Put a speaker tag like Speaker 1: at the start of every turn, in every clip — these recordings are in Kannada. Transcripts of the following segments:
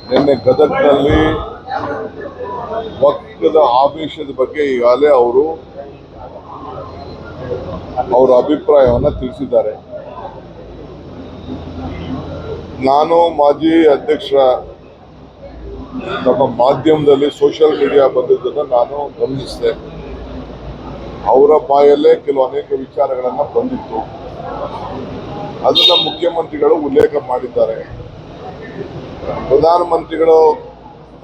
Speaker 1: ನಿನ್ನೆ ಗದಗ್ನಲ್ಲಿ ಪಕ್ಕದ ಆಮಿಷದ ಬಗ್ಗೆ ಈಗಾಗಲೇ ಅವರ ಅಭಿಪ್ರಾಯವನ್ನು ತಿಳಿಸಿದ್ದಾರೆ. ನಾನು ಮಾಜಿ ಅಧ್ಯಕ್ಷರ ನಮ್ಮ ಮಾಧ್ಯಮದಲ್ಲಿ ಸೋಷಿಯಲ್ ಮೀಡಿಯಾ ಬಂದಿದ್ದನ್ನು ನಾನು ಗಮನಿಸಿದೆ. ಅವರ ಬಾಯಲ್ಲೇ ಅನೇಕ ವಿಚಾರಗಳನ್ನು ಬಂದಿತ್ತು. ಅದನ್ನು ಮುಖ್ಯಮಂತ್ರಿಗಳು ಉಲ್ಲೇಖ ಮಾಡಿದ್ದಾರೆ. ಪ್ರಧಾನಮಂತ್ರಿಗಳು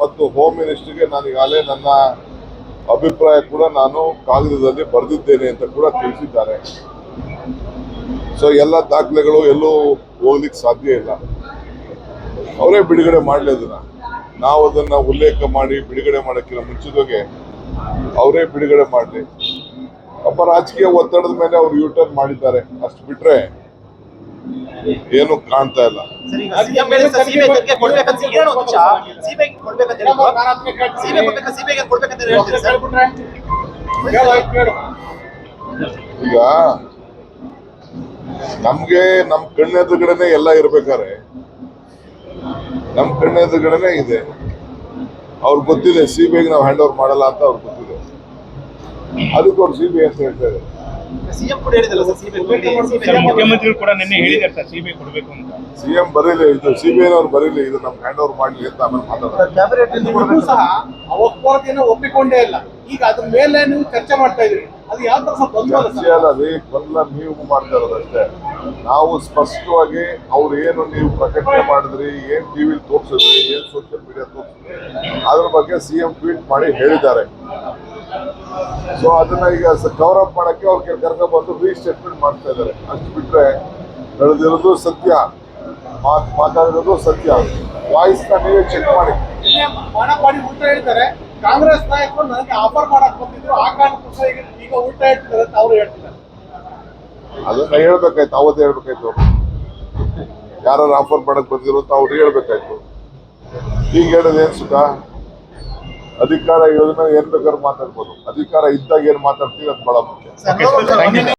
Speaker 1: ಮತ್ತು ಹೋಮ್ ಮಿನಿಸ್ಟರ್ಗೆ ನಾನು ಈಗಾಗಲೇ ನನ್ನ ಅಭಿಪ್ರಾಯ ಕೂಡ ನಾನು ಕಾಗದದಲ್ಲಿ ಬರೆದಿದ್ದೇನೆ ಅಂತ ಕೂಡ ತಿಳಿಸಿದ್ದಾರೆ. ಸೊ ಎಲ್ಲ ದಾಖಲೆಗಳು ಎಲ್ಲೂ ಹೋಗ್ಲಿಕ್ಕೆ ಸಾಧ್ಯ ಇಲ್ಲ. ಅವರೇ ಬಿಡುಗಡೆ ಮಾಡಲಿ. ಅದನ್ನ ನಾವು ಅದನ್ನ ಉಲ್ಲೇಖ ಮಾಡಿ ಬಿಡುಗಡೆ ಮಾಡೋಕ್ಕಿಂತ ಮುಂಚಿತವಾಗಿ ಅವರೇ ಬಿಡುಗಡೆ ಮಾಡಲಿ. ಒಬ್ಬ ರಾಜಕೀಯ ಒತ್ತಡದ ಮೇಲೆ ಅವರು ಯೂಟರ್ನ್ ಮಾಡಿದ್ದಾರೆ, ಅಷ್ಟು ಬಿಟ್ರೆ ಏನು ಕಾಣ್ತಾ ಇಲ್ಲ. ಈಗ ನಮ್ಗೆ ನಮ್ ಕಣ್ಣೆದುರುಗಡೆನೆ ಎಲ್ಲ ಇರ್ಬೇಕಾದ್ರೆ ನಮ್ ಕಣ್ಣೆದುರುಗಡೆನೆ ಇದೆ. ಅವ್ರಿಗೆ ಗೊತ್ತಿದೆ ಸಿಬಿಐಗೆ ನಾವು ಹ್ಯಾಂಡ್ ಓವರ್ ಮಾಡಲ್ಲ ಅಂತ ಅವ್ರಿಗೆ ಗೊತ್ತಿದೆ. ಅದಕ್ಕೆ ಅವ್ರು ಸಿಬಿಐ ಅಂತ ಹೇಳ್ತಾರೆ.
Speaker 2: ಮುಖ್ಯಮಂತ್ರಿಗಳು ಕೂಡ ನಿನ್ನೆ ಹೇಳಿದ್ದಾರೆ ಸರ್ ಸಿಬಿಐ ಕೊಡಬೇಕು ಅಂತ.
Speaker 1: ಸಿಎಂ ಬರೀಲಿ, ಇದು ಸಿಬಿಐನವ್ರು ಬರೀಲಿ, ಇದು ನಮ್ಗೆ ಹ್ಯಾಂಡ್ ಓವರ್ ಮಾಡ್ಲಿ ಅಂತ ಆಮೇಲೆ ಮಾತಾಡೋದು.
Speaker 3: ಸಹ ಅವತ್ತೇನೋ ಒಪ್ಪಿಕೊಂಡೇ ಇಲ್ಲ. ಈಗ ಅದ್ರ ಮೇಲೆ ನೀವು ಚರ್ಚೆ ಮಾಡ್ತಾ ಇದ್ರಿ, ಅದು ಯಾವ ತರ
Speaker 1: ಚರ್ಚೆ ಅಲ್ಲ, ಅದೇ ಗೊಂದಲ ನೀವು ಮಾಡ್ತಾ ಇರೋದಷ್ಟೇ. ನಾವು ಸ್ಪಷ್ಟವಾಗಿ ಅವ್ರು ಏನು ನೀವು ಪ್ರಕಟಣೆ ಮಾಡಿದ್ರಿ, ಏನ್ ಟಿವಿಲಿ ತೋರಿಸಿದ್ರಿ, ಏನ್ ಸೋಷಿಯಲ್ ಮೀಡಿಯಾ ತೋರಿಸಿದ್ರಿ, ಅದ್ರ ಬಗ್ಗೆ ಸಿಎಂ ಟ್ವೀಟ್ ಮಾಡಿ ಹೇಳಿದ್ದಾರೆ. ಸೊ ಅದನ್ನ ಈಗ ಕವರ್ ಅಪ್ ಮಾಡಕ್ಕೆ ಅವ್ರು ಕರ್ಕೊಂಡು ಬಂದು ರೀಸ್ಟೇಟ್ಮೆಂಟ್ ಮಾಡ್ತಾ ಇದ್ದಾರೆ. ಅಷ್ಟು ಬಿಟ್ರೆ ನಡೆದಿರೋದು ಸತ್ಯ, ಮಾತಾಡಿರೋದು ಸತ್ಯ. ವಾಯ್ಸ್ ನೀವೇ ಚೆಕ್ ಮಾಡಿ.
Speaker 3: ಮಾನಪಾಡಿ ಉಲ್ಟಾ ಹೇಳ್ತಾರೆ. ಕಾಂಗ್ರೆಸ್ ನಾಯಕರು ನನಗೆ ಆಫರ್ ಮಾಡಕ್ ಬಂದಿದ್ರು, ಆ ಕಾರಣಕ್ಕೋಸ್ಕರ ಈಗ ಉಲ್ಟಾ ಹೇಳ್ತಿದ್ದಾರೆ ಅಂತ ಅವ್ರು ಹೇಳ್ತಿದ್ದಾರೆ.
Speaker 1: ಅದನ್ನ ಹೇಳ್ಬೇಕಾಯ್ತು, ಅವತ್ತೇ ಹೇಳ್ಬೇಕಾಯ್ತು. ಯಾರು ಆಫರ್ ಮಾಡಕ್ ಬಂದಿರೋ ಅಂತ ಅವ್ರು ಹೇಳ್ಬೇಕಾಯ್ತು. ಈಗ ಹೇಳೋದು ಏನ್ ಸುಖ? ಅಧಿಕಾರ ಇರೋದನ್ನ ಏನ್ ಬೇಕಾದ್ರೂ ಮಾತಾಡ್ಬೋದು. ಅಧಿಕಾರ ಇದ್ದಾಗ ಏನ್ ಮಾತಾಡ್ತೀವಿ ಅದು ಬಹಳ ಮುಖ್ಯ.